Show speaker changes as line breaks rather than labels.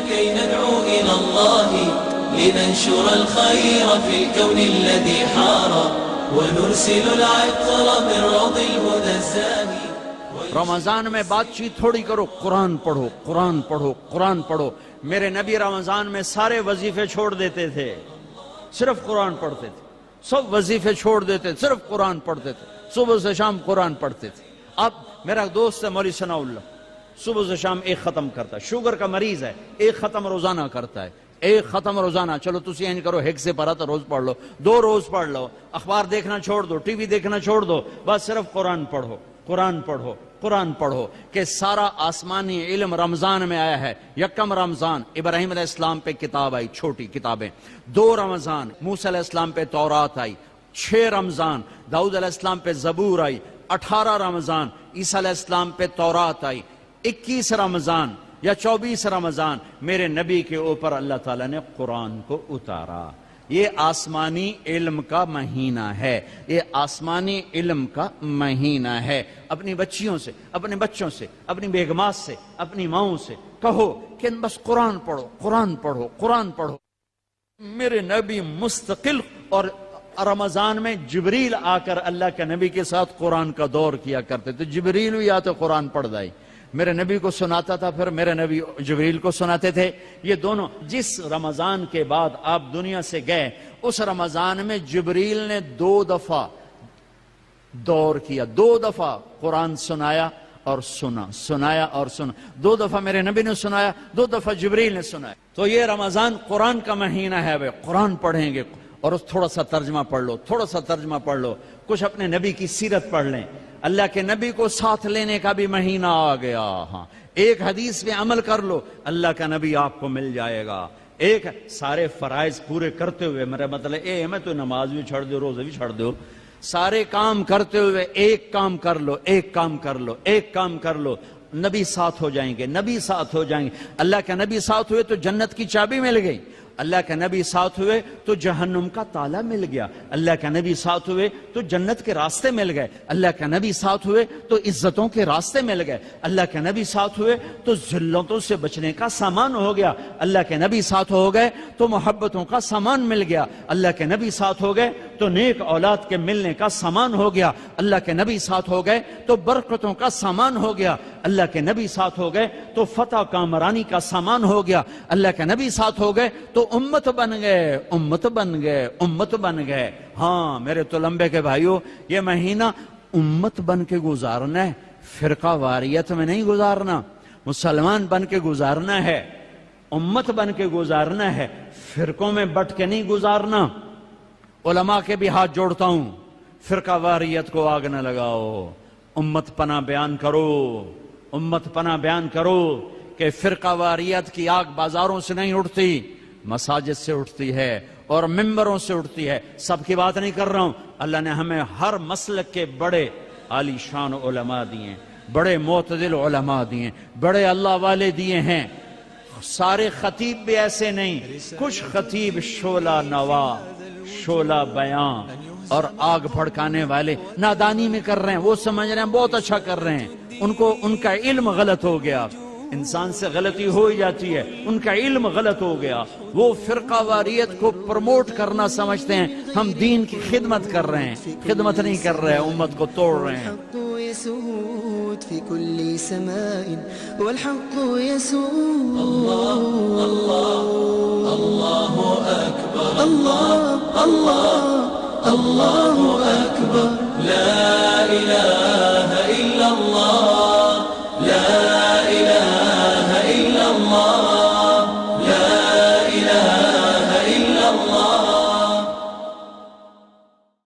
كي ندعو إلى الله لننشر الخير في الكون الذي حار ونرسل العطر من روض الهدى الزاهي.
رمضان میں بات چیت تھوڑی کرو، قرآن پڑھو، قرآن پڑھو، قرآن پڑھو. میرے نبی رمضان میں سارے وظیفے چھوڑ دیتے تھے، صرف قرآن پڑھتے تھے. سب وظیفے چھوڑ دیتے، صرف قرآن پڑھتے تھے. صبح سے شام قرآن پڑھتے تھے. اب میرا دوست ہے مولوی ثناء اللہ، صبح سے شام ایک ختم کرتا ہے. شوگر کا مریض ہے، ایک ختم روزانہ کرتا ہے، ایک ختم روزانہ. چلو تسی این کرو، ہیک سے پڑھا تو روز پڑھ لو، 2 روز پڑھ لو. اخبار دیکھنا چھوڑ دو، ٹی وی دیکھنا چھوڑ دو، بس صرف قرآن پڑھو، قرآن پڑھو، قرآن پڑھو. کہ سارا آسمانی علم رمضان میں آیا ہے. یکم رمضان ابراہیم علیہ السلام پہ کتاب آئی، چھوٹی کتابیں. 2 رمضان موسیٰ علیہ السلام پہ تورات آئی. 6 رمضان داؤد علیہ السلام پہ زبور آئی. 18 رمضان عیسیٰ علیہ السلام پہ تورات آئی. 21 رمضان یا 24 رمضان میرے نبی کے اوپر اللہ تعالیٰ نے قرآن کو اتارا. یہ آسمانی علم کا مہینہ ہے، یہ آسمانی علم کا مہینہ ہے. اپنی بچیوں سے، اپنے بچوں سے، اپنی بیگمات سے، اپنی ماؤں سے کہو کہ بس قرآن پڑھو، قرآن پڑھو، قرآن پڑھو. میرے نبی مستقل، اور رمضان میں جبریل آ کر اللہ کے نبی کے ساتھ قرآن کا دور کیا کرتے تھے. جبریل بھی آتے قرآن پڑھ دائی، میرے نبی کو سناتا تھا، پھر میرے نبی جبریل کو سناتے تھے. یہ دونوں جس رمضان کے بعد آپ دنیا سے گئے، اس رمضان میں جبریل نے 2 دفعہ دور کیا، 2 دفعہ قرآن سنایا اور سنا، سنایا اور سنا. 2 دفعہ میرے نبی نے سنایا، 2 دفعہ جبریل نے سنایا. تو یہ رمضان قرآن کا مہینہ ہے. بھائی قرآن پڑھیں گے، اور تھوڑا سا ترجمہ پڑھ لو، تھوڑا سا ترجمہ پڑھ لو، کچھ اپنے نبی کی سیرت پڑھ لیں. اللہ کے نبی کو ساتھ لینے کا بھی مہینہ آ گیا. ہاں، ایک حدیث پہ عمل کر لو، اللہ کا نبی آپ کو مل جائے گا. ایک سارے فرائض پورے کرتے ہوئے، میرا مطلب میں تو نماز بھی چھڑ دو، روزے بھی چھڑ دو، سارے کام کرتے ہوئے ایک کام کر لو، ایک کام کر لو، ایک کام کر لو. نبی ساتھ ہو جائیں گے، نبی ساتھ ہو جائیں گے. اللہ کے نبی ساتھ ہوئے تو جنت کی چابی مل گئی. اللہ کے نبی ساتھ ہوئے تو جہنم کا تالا مل گیا. اللہ کے نبی ساتھ ہوئے تو جنت کے راستے مل گئے. اللہ کے نبی ساتھ ہوئے تو عزتوں کے راستے مل گئے. اللہ کے نبی ساتھ ہوئے تو ذلتوں سے بچنے کا سامان ہو گیا. اللہ کے نبی ساتھ ہو گئے تو محبتوں کا سامان مل گیا. اللہ کے نبی ساتھ ہو گئے تو نیک اولاد کے ملنے کا سامان ہو گیا. اللہ کے نبی ساتھ ہو گئے تو برکتوں کا سامان ہو گیا. اللہ کے نبی ساتھ ہو گئے تو فتح کامرانی کا سامان ہو گیا. اللہ کے نبی ساتھ ہو گئے تو امت بن گئے، امت بن گئے، امت بن گئے. ہاں میرے تلمبے کے بھائیوں، یہ مہینہ امت بن کے گزارنا ہے، فرقہ واریت میں نہیں گزارنا. مسلمان بن کے گزارنا ہے، امت بن کے گزارنا ہے، فرقوں میں بٹ کے نہیں گزارنا. علماء کے بھی ہاتھ جوڑتا ہوں، فرقہ واریت کو آگ نہ لگاؤ، امت پناہ بیان کرو، امت پناہ بیان کرو. کہ فرقہ واریت کی آگ بازاروں سے نہیں اٹھتی، مساجد سے اٹھتی ہے اور ممبروں سے اٹھتی ہے. سب کی بات نہیں کر رہا ہوں. اللہ نے ہمیں ہر مسلک کے بڑے عالی شان علماء دیے، بڑے معتدل علماء دیے، بڑے اللہ والے دیے ہیں. سارے خطیب بھی ایسے نہیں، کچھ خطیب شعلہ نوا، شعلہ بیان اور آگ بھڑکانے والے نادانی میں کر رہے ہیں. وہ سمجھ رہے ہیں بہت اچھا کر رہے ہیں، ان کا علم غلط ہو گیا. انسان سے غلطی ہو ہی جاتی ہے، ان کا علم غلط ہو گیا. وہ فرقہ واریت کو پروموٹ کرنا سمجھتے ہیں. ہم دین کی خدمت کر رہے ہیں، خدمت نہیں کر رہے ہیں، امت کو توڑ رہے ہیں.
يسود في كل سماء والحق يسود. الله الله الله أكبر، الله الله الله أكبر، لا إله